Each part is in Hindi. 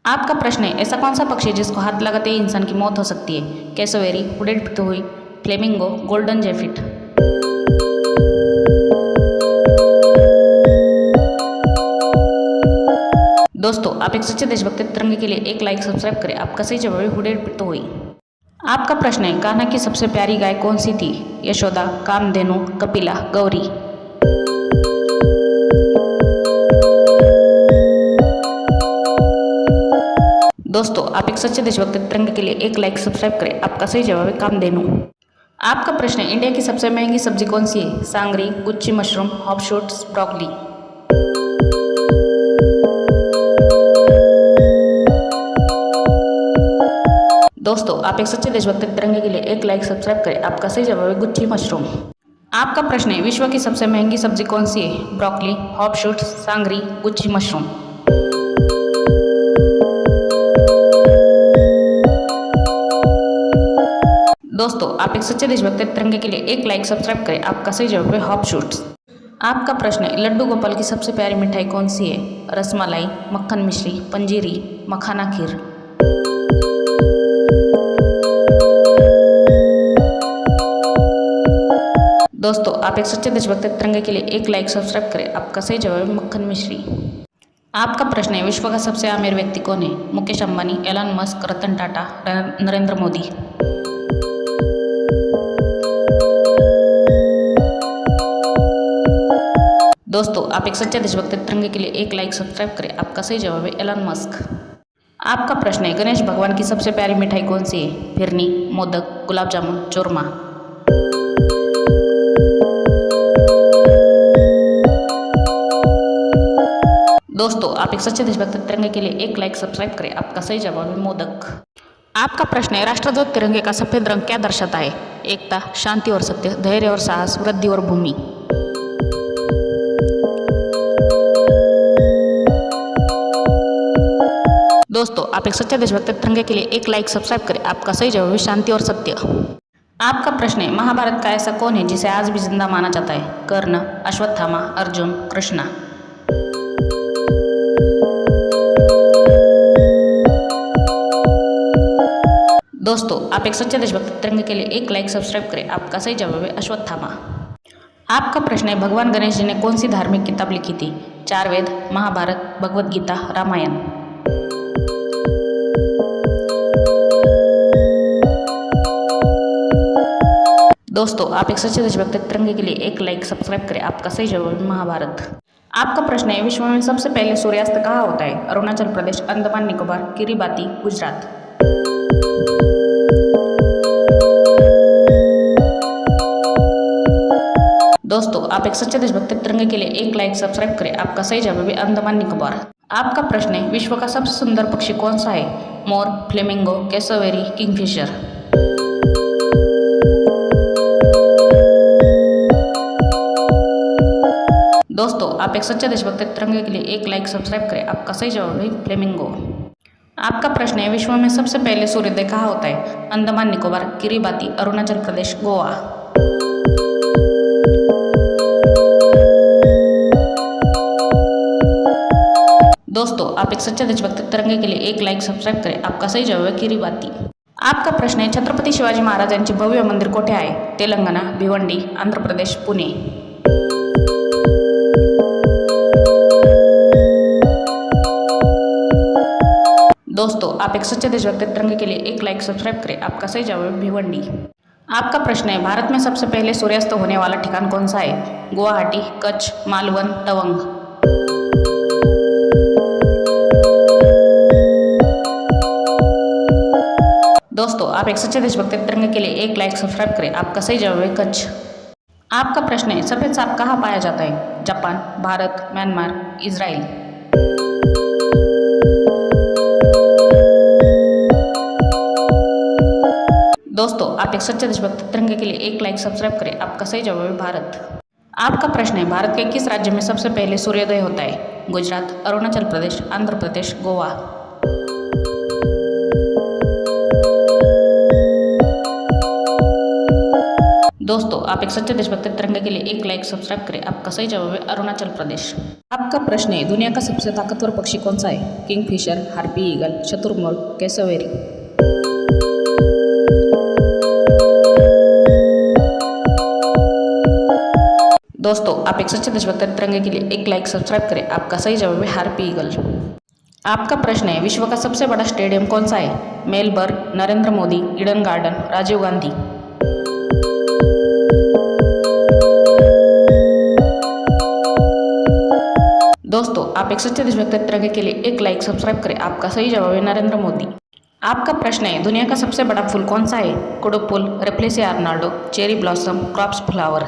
आपका प्रश्न है, ऐसा कौन सा पक्षी है जिसको हाथ लगाते ही इंसान की मौत हो सकती है? Cassowary, hooded pitohui, flamingo, golden जेफिट। दोस्तों, आप एक सच्चे देशभक्त तिरंगे के लिए एक लाइक सब्सक्राइब करें। आपका सही जवाब है उड़ेद पिटूही। आपका प्रश्न है, कान्हा की सबसे प्यारी गाय कौन सी थी? यशोदा, कामधेनु, कपिला, गौरी। दोस्तों, आप एक सच्चे देशभक्त तिरंगे के लिए एक लाइक सब्सक्राइब करें। आपका सही जवाब है कामधेनु। आपका प्रश्न है, इंडिया की सबसे महंगी सब्जी कौन सी है? सांगरी, गुच्ची मशरूम, हॉपशूट्स, ब्रोकली। दोस्तों, आप एक सच्चे देशभक्त तिरंगे के लिए एक लाइक सब्सक्राइब करें। आपका सही जवाब है गुच्ची मशरूम। आपका प्रश्न है, विश्व की सबसे महंगी सब्जी कौन सी है? ब्रोकली, हॉपशूट्स, सांगरी, गुच्ची मशरूम। दोस्तों, आप एक सच्चे देशभक्त तिरंगे के लिए एक लाइक सब्सक्राइब करें। आपका सही जवाब है हॉपशूट्स। आपका प्रश्न है, लड्डू गोपाल की सबसे प्यारी मिठाई कौन सी है? रसमलाई, मक्खन मिश्री, पंजीरी, मखाना खीर। दोस्तों, आप एक सच्चे देशभक्त तिरंगे के लिए एक लाइक सब्सक्राइब करें। आपका सही जवाब है मक्खन मिश्री। आपका प्रश्न है, विश्व का सबसे अमीर व्यक्ति कौन है? Mukesh Ambani, Elon Musk, Ratan Tata, Narendra Modi. दोस्तों, आप एक सच्चे देशभक्त तिरंगे के लिए एक लाइक सब्सक्राइब करें। आपका सही जवाब है एलन मस्क। आपका प्रश्न है, गणेश भगवान की सबसे प्यारी मिठाई कौन सी है? फिरनी, मोदक, गुलाब जामुन, चूरमा। दोस्तों, आप एक सच्चे देशभक्त तिरंगे के लिए एक लाइक सब्सक्राइब करें। आपका सही जवाब है मोदक। आपका प्रश्न है, राष्ट्रध्वज तिरंगे का सफेद रंग क्या दर्शाता है? एकता, शांति और सत्य, धैर्य और साहस, वृद्धि और भूमि। दोस्तों, आप एक सच्चे देशभक्त तिरंगे के लिए एक लाइक सब्सक्राइब करें। आपका सही जवाब है शांति और सत्य। आपका प्रश्न है, महाभारत का ऐसा कौन है जिसे आज भी जिंदा माना जाता है? कर्ण, अश्वत्थामा, अर्जुन, कृष्णा। दोस्तों, आप एक सच्चे देशभक्त तिरंगे के लिए एक लाइक सब्सक्राइब करें। आपका सही जवाब है अश्वत्थामा। आपका प्रश्न है, भगवान गणेश जी ने कौन सी धार्मिक किताब लिखी थी? चार वेद, महाभारत, भगवद गीता, रामायण। दोस्तों, आप एक सच्चे देशभक्त तिरंगे के लिए एक लाइक सब्सक्राइब करें। आपका सही जवाब है महाभारत। आपका प्रश्न है, विश्व में सबसे पहले सूर्यास्त कहाँ होता है? अरुणाचल प्रदेश, अंडमान निकोबार, किरिबाती, गुजरात। दोस्तों, आप एक सच्चे देशभक्त तिरंगे के लिए एक लाइक सब्सक्राइब करें। आपका सही जवाब है अंडमान निकोबार। आपका प्रश्न है, विश्व का सबसे सुंदर पक्षी कौन सा है? मोर, फ्लेमिंगो, कैसोवेरी, किंगफिशर। दोस्तों, आप एक सच्चे देशभक्त तिरंगे के लिए एक लाइक सब्सक्राइब करें। आपका सही जवाब है फ्लेमिंगो। आपका प्रश्न है, विश्व में सबसे पहले सूर्योदय कहाँ होता है? अंडमान निकोबार, किरिबाती, अरुणाचल प्रदेश, गोवा। दोस्तों, आप एक सच्चे देशभक्त तिरंगे के लिए एक लाइक सब्सक्राइब करें। आपका सही जवाब है किरिबाती। आपका प्रश्न है, छत्रपती शिवाजी महाराज यांचे भव्य मंदिर कोठे आहे? तेलंगणा, भिवंडी, आंध्र प्रदेश, पुणे। दोस्तों, आप एक सच्चे देशभक्त तिरंगे के लिए एक लाइक सब्सक्राइब करें। आपका सही जवाब है भिवंडी। आपका प्रश्न है, भारत में सबसे पहले सूर्यास्त होने वाला ठिकान कौन सा है? गुवाहाटी, कच्छ, मालवण, तवंग। दोस्तों, आप एक सच्चे देशभक्त तिरंगे के लिए एक लाइक सब्सक्राइब करें। आपका सही जवाब है कच्छ। आपका प्रश्न है, सफेद सांप कहाँ पाया जाता है? Japan, Bharat, Myanmar, Israel. दोस्तों, आप एक सच्चे देशभक्त तिरंगे के लिए एक लाइक सब्सक्राइब करें। आपका सही जवाब है भारत। आपका प्रश्न है, भारत के किस राज्य में सबसे पहले सूर्योदय होता है? गुजरात, अरुणाचल प्रदेश, आंध्र प्रदेश, गोवा। दोस्तों, आप एक सच्चे देशभक्त तिरंगे के लिए एक लाइक सब्सक्राइब करें। आपका सही जवाब है अरुणाचल प्रदेश। आपका प्रश्न है, दुनिया का सबसे ताकतवर पक्षी कौन सा है? किंगफिशर, हार्पी ईगल, शुतुरमुर्ग, कैसोवेरी। दोस्तों, आप एक सच्चे देशभक्त तिरंगे के लिए एक लाइक सब्सक्राइब करें। आपका सही जवाब है हार्पी ईगल। आपका प्रश्न है, विश्व का सबसे बड़ा स्टेडियम कौन सा है? मेलबर्न, नरेंद्र मोदी, ईडन गार्डन, राजीव गांधी। दोस्तों, आप एक सच्चे देशभक्त तिरंगे के लिए एक लाइक सब्सक्राइब करें। आपका सही जवाब है नरेंद्र मोदी। आपका प्रश्न है, दुनिया का सबसे बड़ा फूल कौन सा है? Kadupul, rafflesia arnoldii, cherry blossom, corpse flower.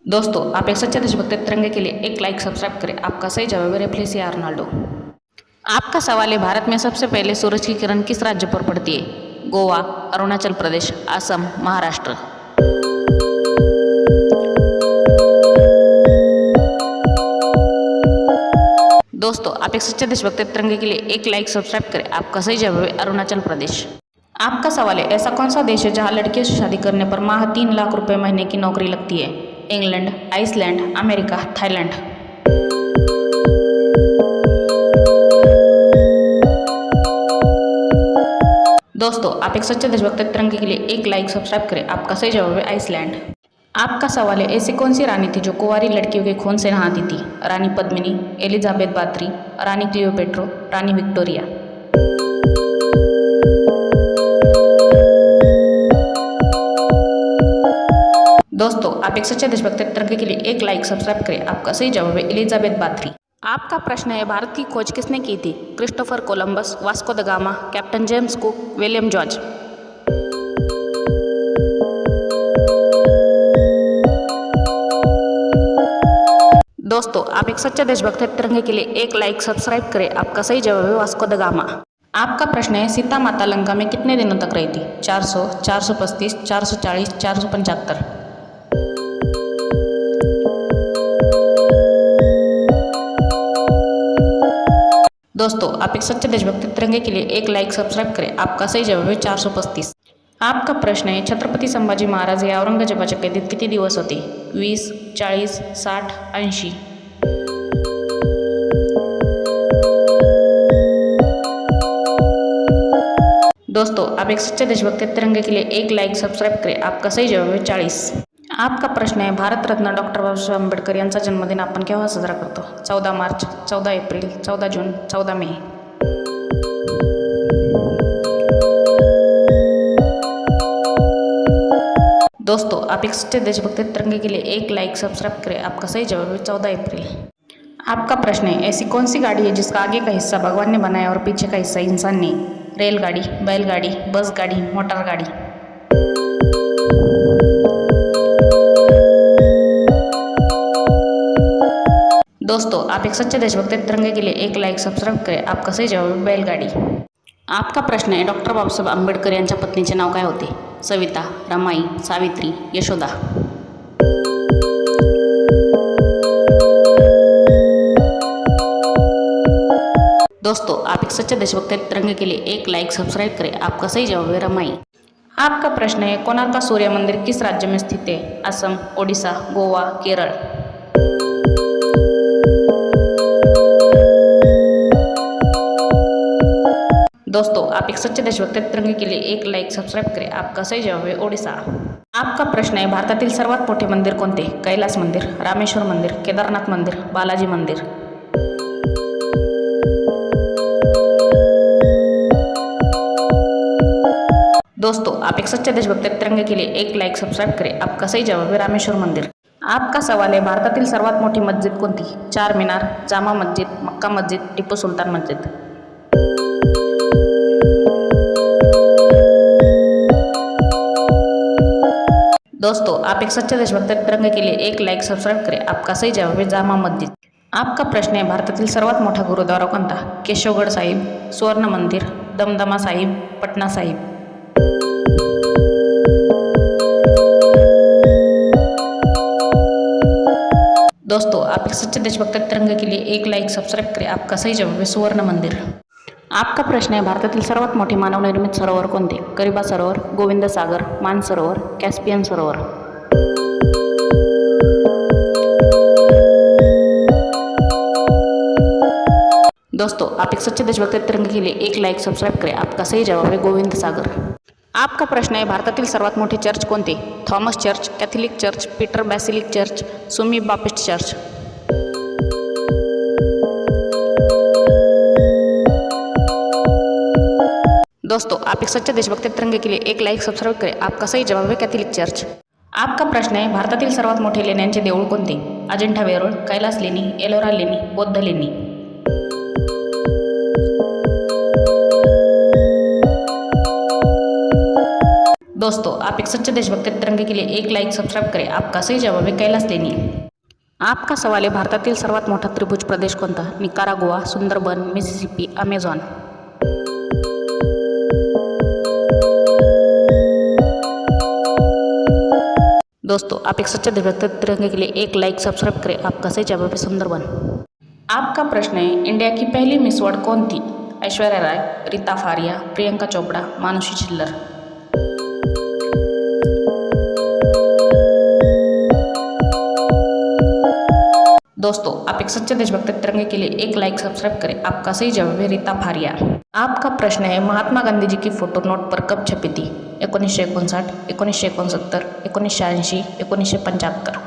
दोस्तों, आप एक सच्चे देशभक्त तिरंगे के लिए एक लाइक सब्सक्राइब करें। आपका सही जवाब है रेप्लेसिया अर्नाल्डो। आपका सवाल है, भारत में सबसे पहले सूरज की किरण किस राज्य पर पड़ती है? गोवा, अरुणाचल प्रदेश, असम, महाराष्ट्र। दोस्तों, आप एक सच्चे देशभक्त तिरंगे के लिए एक लाइक सब्सक्राइब करें। आपका सही जवाब है अरुणाचल प्रदेश। आपका सवाल है, ऐसा कौन सा देश है जहां लड़कियों से शादी करने पर माह 3 लाख रुपए महीने की नौकरी लगती है? England, Iceland, America, Thailand. दोस्तों, आप एक सच्चे देशभक्त तिरंगे के लिए एक लाइक सब्सक्राइब करें। आपका सही जवाब है आइसलैंड। आपका सवाल है, ऐसी कौन सी रानी थी जो कुंवारी लड़कियों के खून से नहाती थी? रानी पद्मिनी, एलिजाबेथ बाथरी, रानी क्लियोपेट्रा, रानी विक्टोरिया। दोस्तों, आप एक सच्चे देशभक्त तिरंगे के लिए एक लाइक सब्सक्राइब करें। आपका सही जवाब है एलिजाबेथ बाथरी। आपका प्रश्न है, भारत की खोज किसने की थी? Christopher Columbus, Vasco the gamma, captain James cook, William George. दोस्तों, आप एक सच्चे देशभक्त तिरंगे के लिए एक लाइक सब्सक्राइब करें। आपका सही जवाब है वास्को द गामा। आपका प्रश्न है, सीता माता लंका में कितने दिनों तक रही थी? 400, 435, 440, 475। दोस्तों, आप एक सच्चे देशभक्त तिरंगे के लिए एक लाइक सब्सक्राइब करें। आपका सही जवाब है 435। आपका प्रश्न है, छत्रपती संभाजी महाराज हे औरंगजेबाच्या कैदेत किती दिवस होते? 20, 40, 60, 80। दोस्तों, आप एक सच्चे देशभक्त तिरंगे के लिए एक लाइक सब्सक्राइब करें। आपका सही जवाब है 40। आपका प्रश्न है, भारत रत्न डॉक्टर बाबासाहेब आंबेडकर यांचा जन्मदिन आपण केव्हा साजरा करतो? 14 मार्च, 14 एप्रिल, 14 जून, 14 मे। दोस्तों, आप एक सच्चे देशभक्त तिरंगे के लिए एक लाइक सब्सक्राइब करें। आपका सही जवाब है 14 अप्रैल। आपका प्रश्न है, ऐसी कौन सी गाड़ी है जिसका आगे का हिस्सा भगवान ने बनाया और पीछे का हिस्सा इंसान ने? रेलगाड़ी, बैलगाड़ी, बस गाड़ी, मोटर गाड़ी। दोस्तों, आप एक सच्चे देशभक्त तिरंगे के लिए एक लाइक सब्सक्राइब करें। आपका सही जवाब है बैलगाड़ी। आपका प्रश्न है, डॉक्टर बाबासाहेब आंबेडकर यांच्या पत्नीचे नाव काय होते? सविता, रमाई, सावित्री, यशोदा। दोस्तों, आप एक सच्चे देशभक्त तिरंगे के लिए एक लाइक सब्सक्राइब करें। आपका सही जवाब है रमाई। आपका प्रश्न है, कोणार्क सूर्य मंदिर किस राज्य में स्थित है? असम, ओडिशा, गोवा, केरल। दोस्तों, आप एक सच्चे देशभक्त तिरंगे के लिए एक लाइक सब्सक्राइब करें। आपका सही जवाब है ओडिशा। आपका प्रश्न है, भारतातील सर्वात मोठे मंदिर कोणते? कैलास मंदिर, रामेश्वर मंदिर, केदारनाथ मंदिर, बालाजी मंदिर। दोस्तों, आप एक सच्चे देशभक्त तिरंगे के लिए एक लाइक सब्सक्राइब करें। आपका सही जवाब है रामेश्वर मंदिर। आपका सवाल है, भारतातील सर्वात मोठी मस्जिद कोणती? चार मीनार, जामा मस्जिद, मक्का मस्जिद, टिपू सुलतान मस्जिद। दोस्तों, आप एक सच्चे देशभक्त तिरंगे के लिए एक लाइक सब्सक्राइब करें। आपका सही जवाब है जामा मस्जिद। आपका प्रश्न है, भारतातील सर्वात मोठा गुरुद्वारा कोणता? केशवगढ़ साहिब, स्वर्ण मंदिर, दमदमा साहिब, पटना साहिब। दोस्तों, आप एक सच्चे देशभक्त तिरंगे के लिए एक लाइक सब्सक्राइब करें। आपका सही जवाब है स्वर्ण मंदिर। आपका प्रश्न है भारतातील सर्वात मोठे मानवनिर्मित सरोवर कोणते? करिबा सरोवर, गोविंद सागर, मानसरोवर, कॅस्पियन सरोवर. दोस्तों, आप एक सच्चे देशभक्त तिरंगे के लिए एक लाइक सब्सक्राइब करें. आपका सही जवाब है गोविंद सागर. आपका प्रश्न है भारतातील सर्वात मोठे चर्च कोणते? Thomas church, Catholic church, Peter basilica church, सुमी बापिस्ट चर्च. दोस्तों, आप एक सच्चे देशभक्त तिरंगे के लिए एक लाइक सब्सक्राइब करें. आपका सही जवाब है कॅथलिक चर्च. आपका प्रश्न है भारतातील सर्वात मोठे लेण्यांचे देऊळ कोणते? अजिंठा वेरूळ, कैलास लेणी, एलोरा लेणी, बौद्ध लेणी. दोस्तों, आप एक सच्चे देशभक्त तिरंगे के लिए एक लाइक सब्सक्राइब करें. आपका सही जवाब है कैलास लेणी. आपका सवाल है भारतातील सर्वात मोठा त्रिभुज प्रदेश कोणता? Nicaragua, Sundarban, Mississippi, Amazon. दोस्तों, आप एक सच्चे देशभक्त तिरंगे के लिए एक लाइक सब्सक्राइब करें. आपका सही जवाब है सुंदरबन. आपका प्रश्न है इंडिया की पहली मिस वर्ल्ड कौन थी? ऐश्वर्या राय, रीता फारिया, प्रियंका चोपड़ा, मानुषी छिल्लर. दोस्तों, आप एक सच्चे देशभक्त तिरंगे के लिए एक लाइक सब्सक्राइब करें. आपका सही जवाब है रीता फारिया. आपका प्रश्न है महात्मा गांधी जी की फोटो नोट पर कब छपी थी? 1959, 1969, 1980, 1975.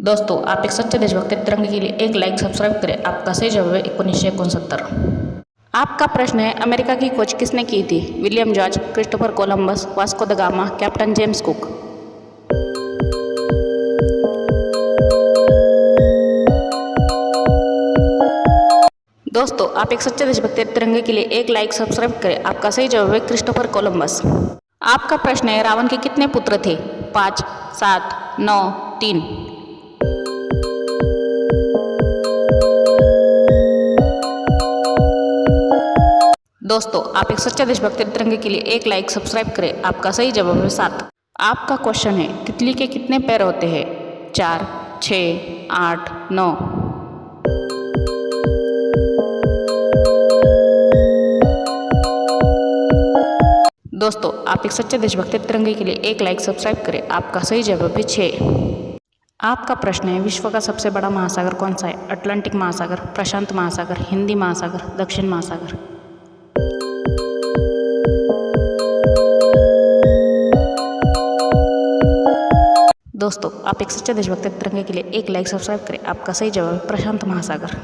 दोस्तों, आप एक सच्चे देशभक्त तिरंगे के लिए एक लाइक सब्सक्राइब करें. आपका सही जवाब है 1969. आपका प्रश्न है अमेरिका की खोज किसने की थी? William George, Christopher Columbus, Vasco the gamma, captain James cook. दोस्तों, आप एक सच्चे देशभक्त तिरंगे के लिए एक लाइक सब्सक्राइब करें. आपका सही जवाब है क्रिस्टोफर कोलंबस. आपका प्रश्न है रावण के कितने पुत्र थे? 5, 7, 9, 3. दोस्तों, आप एक सच्चे देशभक्त तिरंगे के लिए एक लाइक सब्सक्राइब करें. आपका सही जवाब है 7. आपका क्वेश्चन है तितली के कितने पैर होते हैं? 4, 6, 8, 9. दोस्तों, आप एक सच्चे देशभक्त तिरंगे के लिए एक लाइक सब्सक्राइब करें. आपका सही जवाब है 6. आपका प्रश्न है विश्व का सबसे बड़ा महासागर कौन सा है? अटलांटिक महासागर, प्रशांत महासागर, हिंदी महासागर, दक्षिण महासागर. दोस्तों, आप एक सच्चे देशभक्त तिरंगे के लिए एक लाइक सब्सक्राइब करें. आपका सही जवाब है प्रशांत महासागर.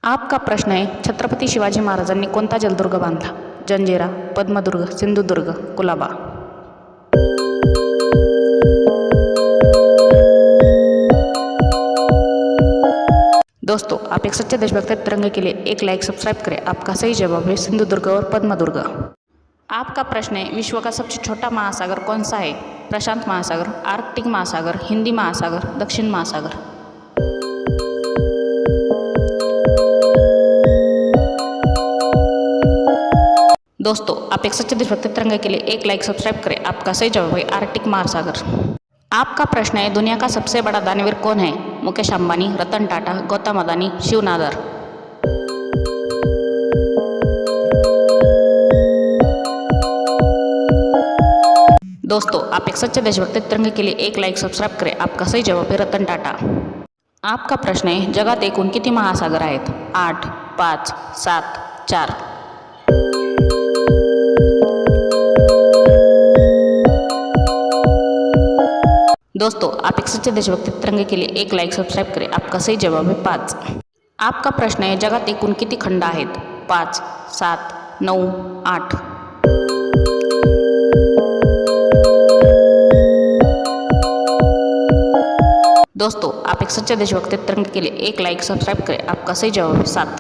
आपका प्रश्न है छत्रपती शिवाजी महाराजांनी कोणता जलदुर्ग बांधला? जंजिरा, पद्मदुर्ग, सिंधुदुर्ग, कुलाबा. दोस्तों, आप एक सच्चे देशभक्त तिरंगे के लिए एक लाइक सब्सक्राइब करें. आपका सही जवाब है सिंधुदुर्ग और पद्मदुर्ग. आपका प्रश्न है विश्व का सबसे छोटा महासागर कौन सा है? प्रशांत महासागर, आर्कटिक महासागर, हिंदी महासागर, दक्षिण महासागर. दोस्तों, आप एक सच्चे देशभक्त तिरंगे के लिए एक लाइक सब्सक्राइब करें. आपका सही जवाब है आर्कटिक महासागर. आपका प्रश्न है दुनिया का सबसे बड़ा दानवीर कौन है? मुकेश अंबानी, रतन टाटा, गौतम अदानी, शिव नादर. दोस्तों, आप एक सच्चे देशभक्त तिरंगे के लिए एक लाइक सब्सक्राइब करें. आपका सही जवाब है रतन टाटा. आपका प्रश्न है जगात एकूण किती महासागर आहेत? 8, 5, 7, 4. दोस्तों, आप एक सच्चे देशभक्त तिरंगे के लिए एक लाइक सब्सक्राइब करें. आपका सही जवाब है 5. आपका प्रश्न है जगात एकूण किती खंड आहेत? 5, 7, 9, 8. दोस्तों, आप एक सच्चे देशभक्त तिरंगे के लिए एक लाइक सब्सक्राइब करें. आपका सही जवाब है 7.